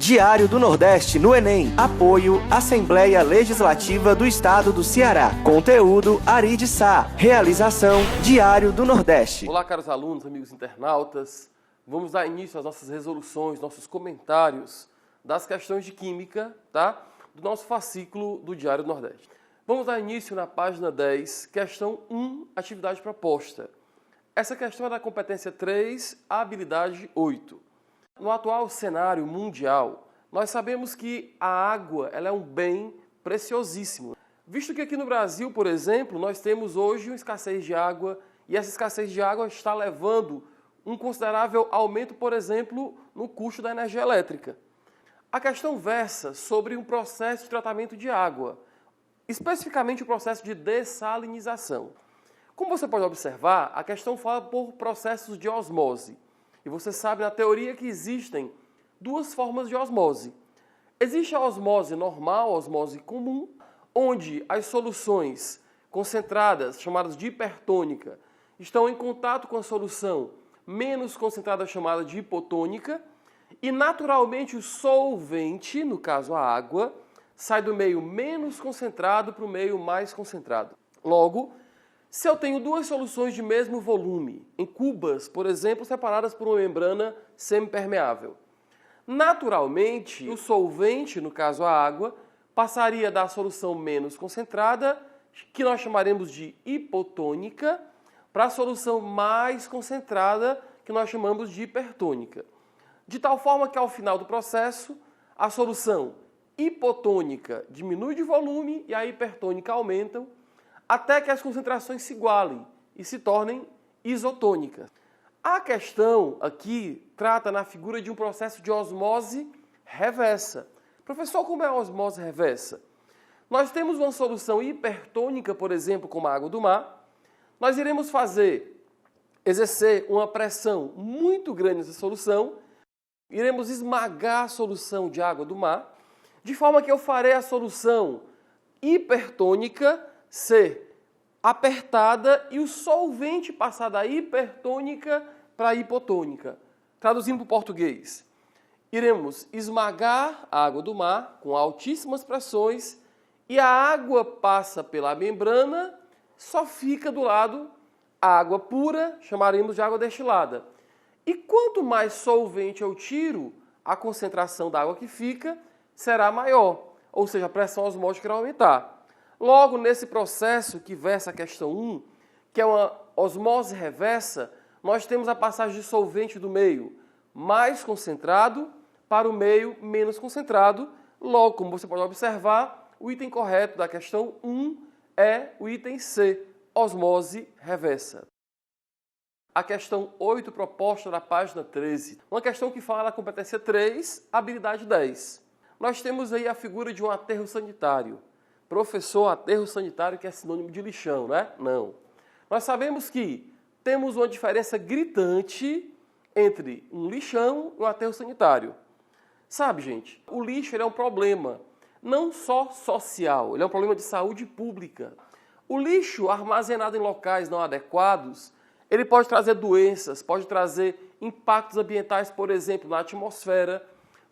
Diário do Nordeste no Enem. Apoio Assembleia Legislativa do Estado do Ceará. Conteúdo Ari de Sá. Realização Diário do Nordeste. Olá, caros alunos, amigos internautas. Vamos dar início às nossas resoluções, nossos comentários das questões de Química, tá? Do nosso fascículo do Diário do Nordeste. Vamos dar início na página 10, questão 1, atividade proposta. Essa questão é da competência 3, habilidade 8. No atual cenário mundial, nós sabemos que a água ela é um bem preciosíssimo. Visto que aqui no Brasil, por exemplo, nós temos hoje uma escassez de água e essa escassez de água está levando um considerável aumento, por exemplo, no custo da energia elétrica. A questão versa sobre um processo de tratamento de água, especificamente o processo de dessalinização. Como você pode observar, a questão fala por processos de osmose. E você sabe na teoria que existem duas formas de osmose. Existe a osmose normal, a osmose comum, onde as soluções concentradas, chamadas de hipertônica, estão em contato com a solução menos concentrada, chamada de hipotônica, e naturalmente o solvente, no caso a água, sai do meio menos concentrado para o meio mais concentrado. Logo, se eu tenho duas soluções de mesmo volume, em cubas, por exemplo, separadas por uma membrana semipermeável, naturalmente, o solvente, no caso a água, passaria da solução menos concentrada, que nós chamaremos de hipotônica, para a solução mais concentrada, que nós chamamos de hipertônica. De tal forma que, ao final do processo, a solução hipotônica diminui de volume e a hipertônica aumentam, até que as concentrações se igualem e se tornem isotônicas. A questão aqui trata na figura de um processo de osmose reversa. Professor, como é a osmose reversa? Nós temos uma solução hipertônica, por exemplo, como a água do mar. Nós iremos exercer uma pressão muito grande nessa solução, iremos esmagar a solução de água do mar, de forma que eu farei a solução hipertônica ser apertada e o solvente passar da hipertônica para a hipotônica. Traduzindo para o português, iremos esmagar a água do mar com altíssimas pressões e a água passa pela membrana, só fica do lado a água pura, chamaremos de água destilada. E quanto mais solvente eu tiro, a concentração da água que fica será maior, ou seja, a pressão osmótica irá aumentar. Logo, nesse processo que versa a questão 1, que é uma osmose reversa, nós temos a passagem de solvente do meio mais concentrado para o meio menos concentrado. Logo, como você pode observar, o item correto da questão 1 é o item C, osmose reversa. A questão 8, proposta na página 13. Uma questão que fala da competência 3, habilidade 10. Nós temos aí a figura de um aterro sanitário. Professor, aterro sanitário que é sinônimo de lixão, né? Não. Nós sabemos que temos uma diferença gritante entre um lixão e um aterro sanitário. Sabe, gente, o lixo ele é um problema não só social, ele é um problema de saúde pública. O lixo armazenado em locais não adequados, ele pode trazer doenças, pode trazer impactos ambientais, por exemplo, na atmosfera,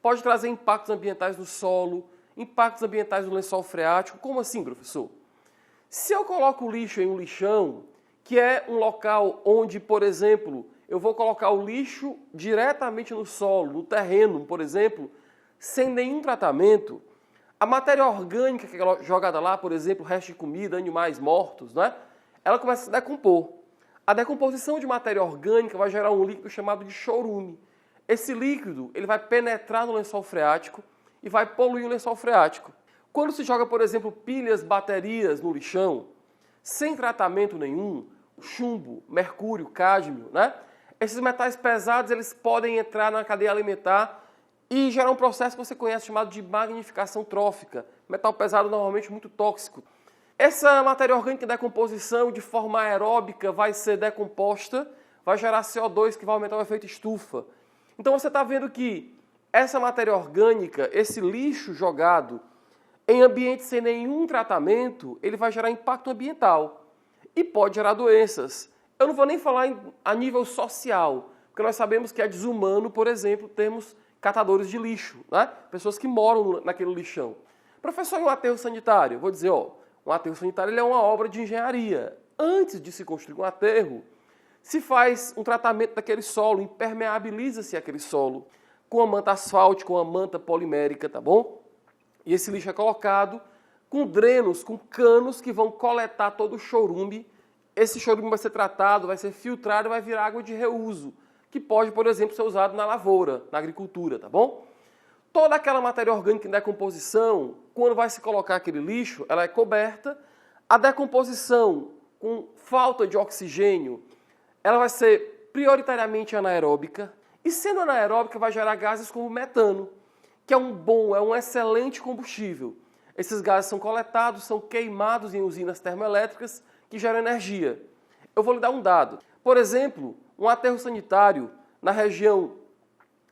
pode trazer impactos ambientais no solo, impactos ambientais no lençol freático. Como assim, professor? Se eu coloco o lixo em um lixão, que é um local onde, por exemplo, eu vou colocar o lixo diretamente no solo, no terreno, por exemplo, sem nenhum tratamento, a matéria orgânica que é jogada lá, por exemplo, resto de comida, animais mortos, né? Ela começa a se decompor. A decomposição de matéria orgânica vai gerar um líquido chamado de chorume. Esse líquido ele vai penetrar no lençol freático e vai poluir o lençol freático. Quando se joga, por exemplo, pilhas, baterias no lixão, sem tratamento nenhum, chumbo, mercúrio, cádmio, né? Esses metais pesados eles podem entrar na cadeia alimentar e gerar um processo que você conhece chamado de magnificação trófica. Metal pesado normalmente muito tóxico. Essa matéria orgânica em decomposição de forma aeróbica vai ser decomposta, vai gerar CO2 que vai aumentar o efeito estufa. Então você está vendo que essa matéria orgânica, esse lixo jogado em ambiente sem nenhum tratamento, ele vai gerar impacto ambiental e pode gerar doenças. Eu não vou nem falar a nível social, porque nós sabemos que é desumano, por exemplo, termos catadores de lixo, né? Pessoas que moram naquele lixão. Professor, e um aterro sanitário? Vou dizer, um aterro sanitário ele é uma obra de engenharia. Antes de se construir um aterro, se faz um tratamento daquele solo, impermeabiliza-se aquele solo com a manta asfáltica, com a manta polimérica, tá bom? E esse lixo é colocado com drenos, com canos que vão coletar todo o chorume. Esse chorume vai ser tratado, vai ser filtrado e vai virar água de reuso, que pode, por exemplo, ser usado na lavoura, na agricultura, tá bom? Toda aquela matéria orgânica em decomposição, quando vai se colocar aquele lixo, ela é coberta. A decomposição com falta de oxigênio, ela vai ser prioritariamente anaeróbica. E sendo anaeróbica, vai gerar gases como metano, que é um excelente combustível. Esses gases são coletados, são queimados em usinas termoelétricas que geram energia. Eu vou lhe dar um dado. Por exemplo, um aterro sanitário na região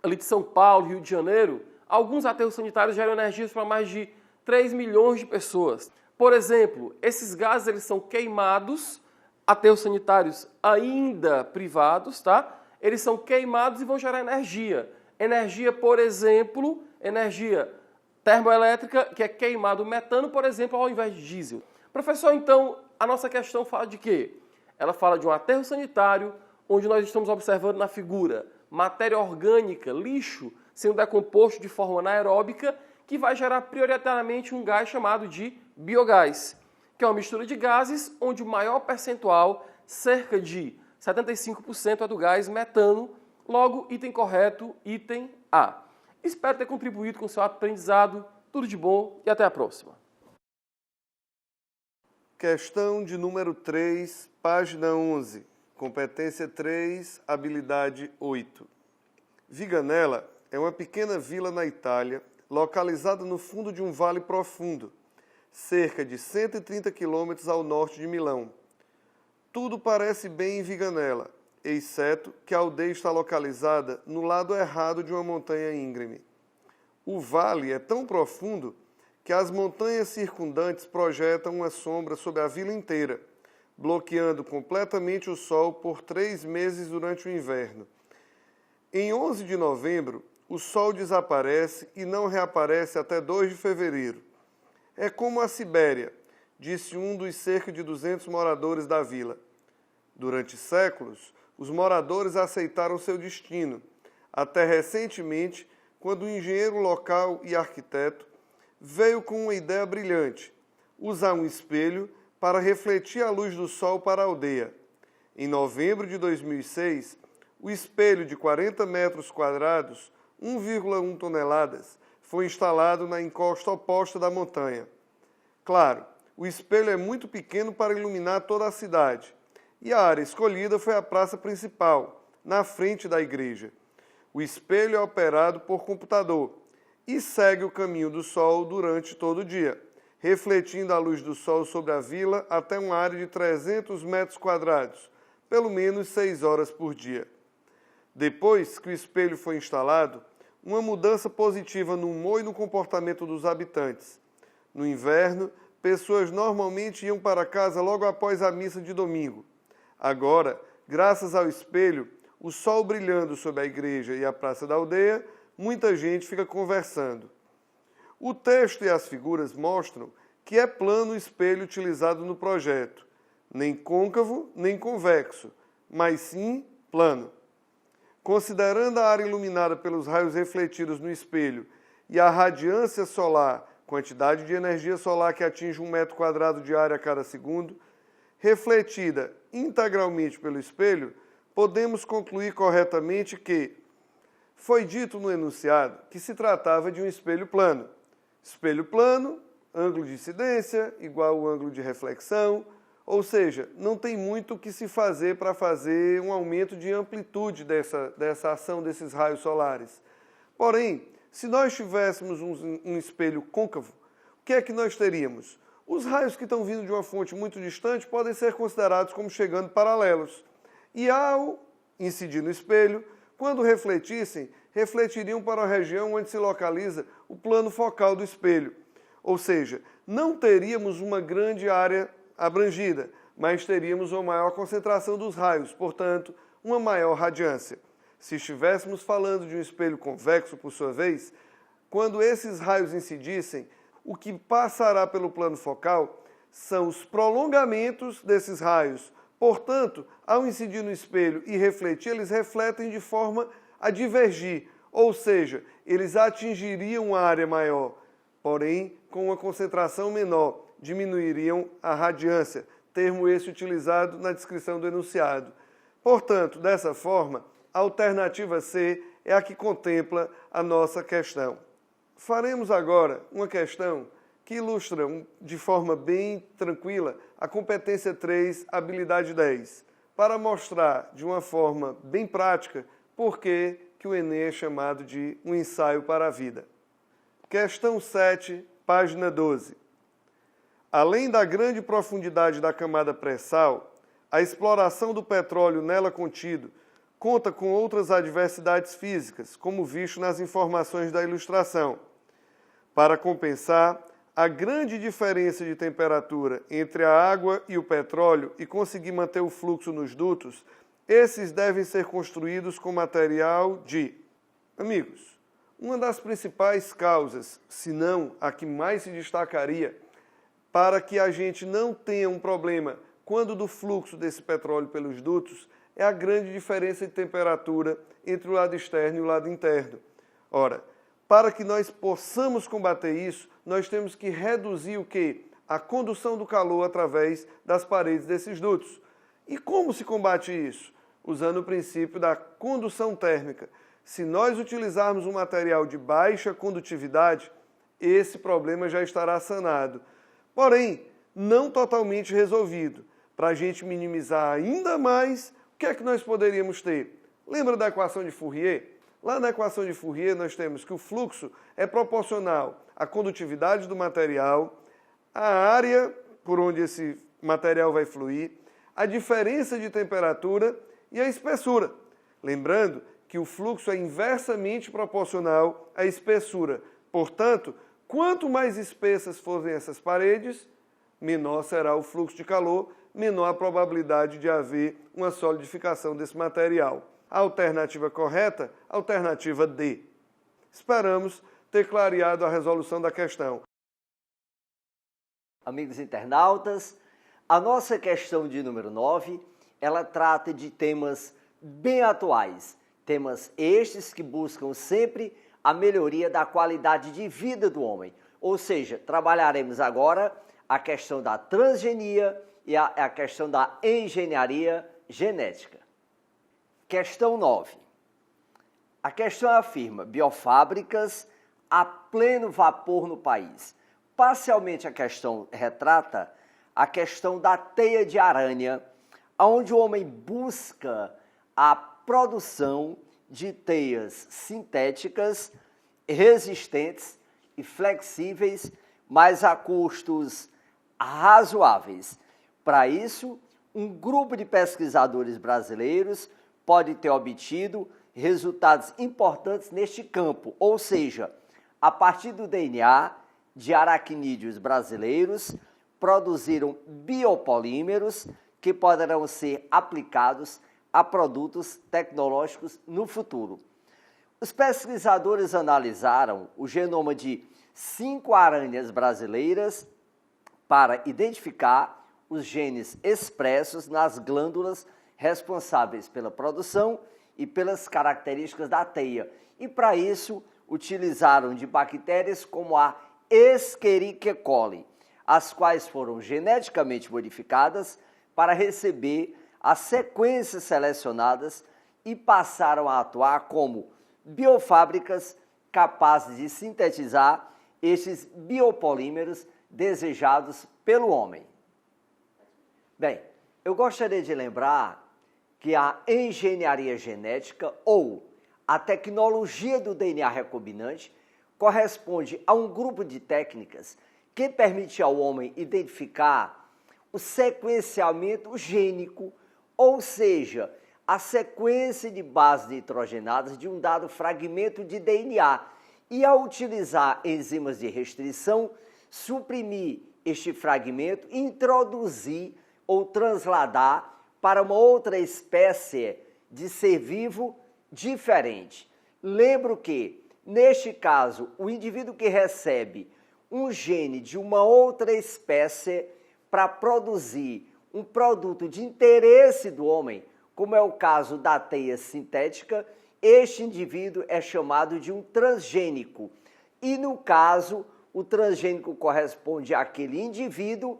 ali de São Paulo, Rio de Janeiro, alguns aterros sanitários geram energias para mais de 3 milhões de pessoas. Por exemplo, esses gases eles são queimados, aterros sanitários ainda privados, tá? Eles são queimados e vão gerar energia. Energia, por exemplo, energia termoelétrica, que é queimado metano, por exemplo, ao invés de diesel. Professor, então, a nossa questão fala de quê? Ela fala de um aterro sanitário, onde nós estamos observando na figura matéria orgânica, lixo, sendo decomposto de forma anaeróbica, que vai gerar prioritariamente um gás chamado de biogás, que é uma mistura de gases, onde o maior percentual, cerca de 75%, é do gás metano. Logo, item correto, item A. Espero ter contribuído com o seu aprendizado. Tudo de bom e até a próxima. Questão de número 3, página 11. Competência 3, habilidade 8. Viganella é uma pequena vila na Itália, localizada no fundo de um vale profundo, cerca de 130 quilômetros ao norte de Milão. Tudo parece bem em Viganella, exceto que a aldeia está localizada no lado errado de uma montanha íngreme. O vale é tão profundo que as montanhas circundantes projetam uma sombra sobre a vila inteira, bloqueando completamente o sol por 3 meses durante o inverno. Em 11 de novembro, o sol desaparece e não reaparece até 2 de fevereiro. É como a Sibéria, disse um dos cerca de 200 moradores da vila. Durante séculos, os moradores aceitaram seu destino, até recentemente, quando o engenheiro local e arquiteto veio com uma ideia brilhante: usar um espelho para refletir a luz do sol para a aldeia. Em novembro de 2006, o espelho de 40 metros quadrados, 1,1 toneladas, foi instalado na encosta oposta da montanha. Claro, o espelho é muito pequeno para iluminar toda a cidade, e a área escolhida foi a praça principal, na frente da igreja. O espelho é operado por computador e segue o caminho do sol durante todo o dia, refletindo a luz do sol sobre a vila até uma área de 300 metros quadrados, pelo menos 6 horas por dia. Depois que o espelho foi instalado, uma mudança positiva no humor e no comportamento dos habitantes. No inverno, pessoas normalmente iam para casa logo após a missa de domingo. Agora, graças ao espelho, o sol brilhando sobre a igreja e a praça da aldeia, muita gente fica conversando. O texto e as figuras mostram que é plano o espelho utilizado no projeto, nem côncavo nem convexo, mas sim plano. Considerando a área iluminada pelos raios refletidos no espelho e a radiância solar, quantidade de energia solar que atinge 1 metro quadrado de área a cada segundo, refletida integralmente pelo espelho, podemos concluir corretamente que foi dito no enunciado que se tratava de um espelho plano. Espelho plano, ângulo de incidência igual ao ângulo de reflexão, ou seja, não tem muito o que se fazer para fazer um aumento de amplitude dessa ação desses raios solares. Porém, se nós tivéssemos um espelho côncavo, o que é que nós teríamos? Os raios que estão vindo de uma fonte muito distante podem ser considerados como chegando paralelos. E ao incidir no espelho, quando refletissem, refletiriam para a região onde se localiza o plano focal do espelho. Ou seja, não teríamos uma grande área abrangida, mas teríamos uma maior concentração dos raios, portanto, uma maior radiância. Se estivéssemos falando de um espelho convexo, por sua vez, quando esses raios incidissem, o que passará pelo plano focal são os prolongamentos desses raios. Portanto, ao incidir no espelho e refletir, eles refletem de forma a divergir, ou seja, eles atingiriam a área maior, porém com uma concentração menor, diminuiriam a radiância, termo esse utilizado na descrição do enunciado. Portanto, dessa forma, a alternativa C é a que contempla a nossa questão. Faremos agora uma questão que ilustra de forma bem tranquila a competência 3, habilidade 10, para mostrar de uma forma bem prática por que o Enem é chamado de um ensaio para a vida. Questão 7, página 12. Além da grande profundidade da camada pré-sal, a exploração do petróleo nela contido conta com outras adversidades físicas, como visto nas informações da ilustração. Para compensar a grande diferença de temperatura entre a água e o petróleo e conseguir manter o fluxo nos dutos, esses devem ser construídos com material de... Amigos, uma das principais causas, se não a que mais se destacaria, para que a gente não tenha um problema quando do fluxo desse petróleo pelos dutos, é a grande diferença de temperatura entre o lado externo e o lado interno. Ora, para que nós possamos combater isso, nós temos que reduzir o quê? A condução do calor através das paredes desses dutos. E como se combate isso? Usando o princípio da condução térmica. Se nós utilizarmos um material de baixa condutividade, esse problema já estará sanado. Porém, não totalmente resolvido. Para a gente minimizar ainda mais, o que é que nós poderíamos ter? Lembra da equação de Fourier? Lá na equação de Fourier nós temos que o fluxo é proporcional à condutividade do material, à área por onde esse material vai fluir, a diferença de temperatura e a espessura. Lembrando que o fluxo é inversamente proporcional à espessura. Portanto, quanto mais espessas forem essas paredes, menor será o fluxo de calor, menor a probabilidade de haver uma solidificação desse material. A alternativa correta, alternativa D. Esperamos ter clareado a resolução da questão. Amigos internautas, a nossa questão de número 9, ela trata de temas bem atuais, temas estes que buscam sempre a melhoria da qualidade de vida do homem. Ou seja, trabalharemos agora a questão da transgenia e a questão da engenharia genética. Questão 9. A questão afirma biofábricas a pleno vapor no país. Parcialmente a questão retrata a questão da teia de aranha, onde o homem busca a produção de teias sintéticas, resistentes e flexíveis, mas a custos razoáveis. Para isso, um grupo de pesquisadores brasileiros pode ter obtido resultados importantes neste campo, ou seja, a partir do DNA de aracnídeos brasileiros, produziram biopolímeros que poderão ser aplicados a produtos tecnológicos no futuro. Os pesquisadores analisaram o genoma de 5 aranhas brasileiras para identificar os genes expressos nas glândulas responsáveis pela produção e pelas características da teia. E para isso, utilizaram de bactérias como a Escherichia coli, as quais foram geneticamente modificadas para receber as sequências selecionadas e passaram a atuar como biofábricas capazes de sintetizar estes biopolímeros desejados pelo homem. Bem, eu gostaria de lembrar que a engenharia genética ou a tecnologia do DNA recombinante corresponde a um grupo de técnicas que permite ao homem identificar o sequenciamento gênico, ou seja, a sequência de bases nitrogenadas de um dado fragmento de DNA e, ao utilizar enzimas de restrição, suprimir este fragmento e introduzir ou transladar para uma outra espécie de ser vivo diferente. Lembro que, neste caso, o indivíduo que recebe um gene de uma outra espécie para produzir um produto de interesse do homem, como é o caso da teia sintética, este indivíduo é chamado de um transgênico. E no caso, o transgênico corresponde àquele indivíduo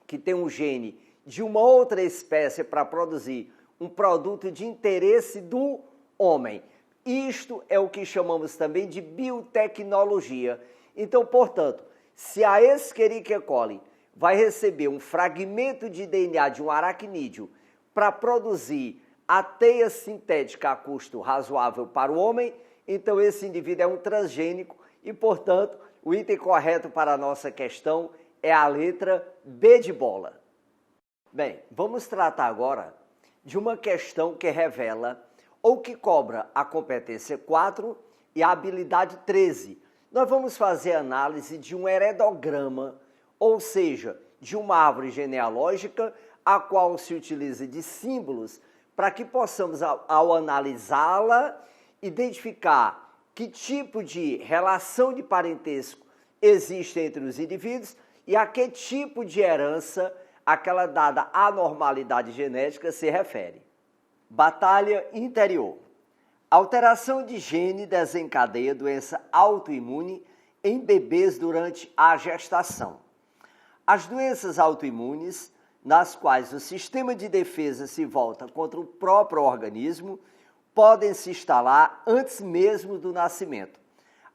que tem um gene de uma outra espécie para produzir um produto de interesse do homem. Isto é o que chamamos também de biotecnologia. Então, portanto, se a Escherichia coli vai receber um fragmento de DNA de um aracnídeo para produzir a teia sintética a custo razoável para o homem, então esse indivíduo é um transgênico e, portanto, o item correto para a nossa questão é a letra B de bola. Bem, vamos tratar agora de uma questão que revela ou que cobra a competência 4 e a habilidade 13. Nós vamos fazer análise de um heredograma, ou seja, de uma árvore genealógica, a qual se utiliza de símbolos para que possamos, ao analisá-la, identificar que tipo de relação de parentesco existe entre os indivíduos e a que tipo de herança aquela dada anormalidade genética se refere. Batalha interior. Alteração de gene desencadeia doença autoimune em bebês durante a gestação. As doenças autoimunes, nas quais o sistema de defesa se volta contra o próprio organismo, podem se instalar antes mesmo do nascimento.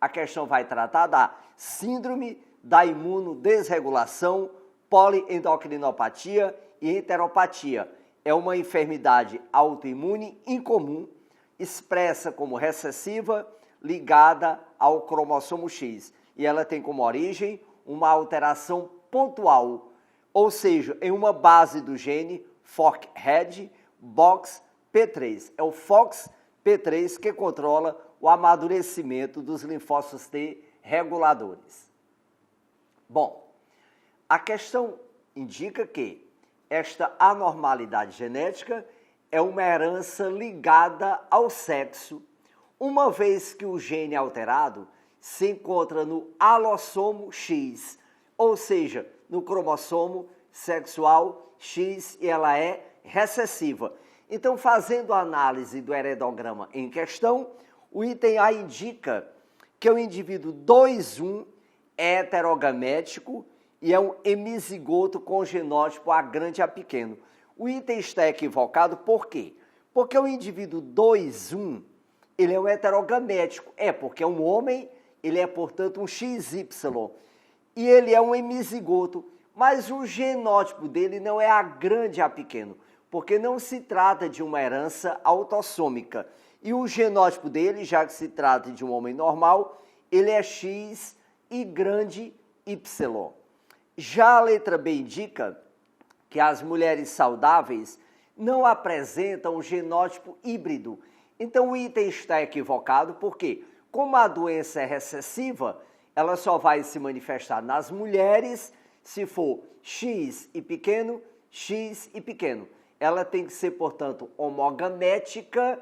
A questão vai tratar da síndrome da imunodesregulação, poliendocrinopatia e enteropatia. É uma enfermidade autoimune incomum, expressa como recessiva, ligada ao cromossomo X. E ela tem como origem uma alteração pontual, ou seja, em uma base do gene FOXP3. É o FOXP3 que controla o amadurecimento dos linfócitos T reguladores. Bom, a questão indica que esta anormalidade genética é uma herança ligada ao sexo, uma vez que o gene alterado se encontra no alossomo X, ou seja, no cromossomo sexual X, e ela é recessiva. Então, fazendo a análise do heredograma em questão, o item A indica que o indivíduo 2,1 é heterogamético e é um hemizigoto com genótipo A grande a pequeno. O item está equivocado, por quê? Porque o indivíduo 2,1, ele é um heterogamético, porque é um homem, ele é, portanto, um XY, e ele é um hemizigoto, mas o genótipo dele não é A grande a pequeno, porque não se trata de uma herança autossômica. E o genótipo dele, já que se trata de um homem normal, ele é X e grande Y. Já a letra B indica que as mulheres saudáveis não apresentam um genótipo híbrido. Então o item está equivocado, porque como a doença é recessiva, ela só vai se manifestar nas mulheres se for X e pequeno, X e pequeno. Ela tem que ser, portanto, homogamética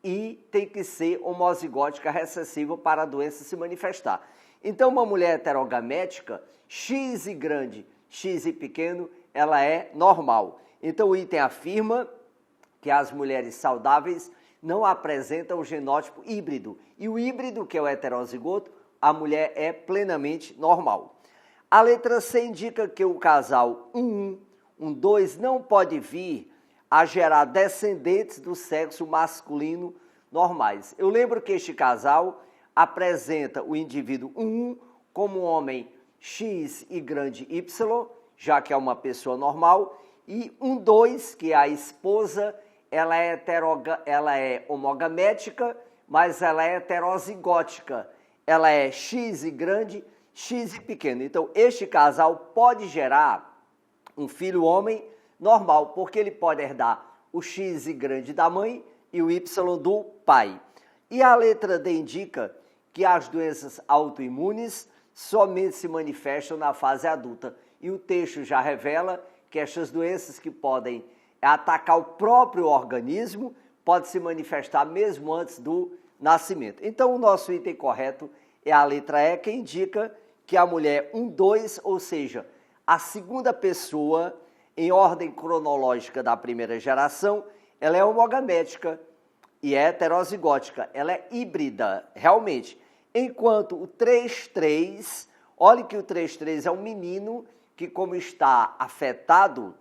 e tem que ser homozigótica recessiva para a doença se manifestar. Então, uma mulher heterogamética, X e grande, X e pequeno, ela é normal. Então, o item afirma que as mulheres saudáveis não apresentam o genótipo híbrido. E o híbrido, que é o heterozigoto, a mulher é plenamente normal. A letra C indica que o casal 1,2 não pode vir a gerar descendentes do sexo masculino normais. Eu lembro que este casal apresenta o indivíduo 1 como homem X e grande Y, já que é uma pessoa normal, e 2, que é a esposa, ela é homogamética, mas ela é heterozigótica. Ela é X e grande, X e pequeno. Então, este casal pode gerar um filho homem normal, porque ele pode herdar o X e grande da mãe e o Y do pai. E a letra D indica que as doenças autoimunes somente se manifestam na fase adulta. E o texto já revela que estas doenças que podem atacar o próprio organismo pode se manifestar mesmo antes do nascimento. Então, o nosso item correto é a letra E, que indica que a mulher 1, 2, ou seja, a segunda pessoa em ordem cronológica da primeira geração, ela é homogamética e é heterozigótica, ela é híbrida, realmente. Enquanto o 3,3, olhe que o 3,3 é um menino que, como está afetado,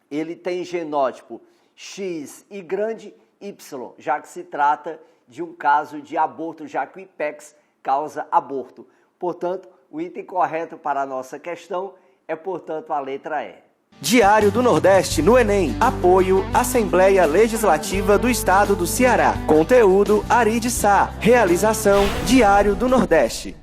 ele tem genótipo X e grande Y, já que se trata de um caso de aborto, já que o IPEX causa aborto. Portanto, o item correto para a nossa questão é, portanto, a letra E. Diário do Nordeste no Enem. Apoio Assembleia Legislativa do Estado do Ceará. Conteúdo Ari de Sá. Realização Diário do Nordeste.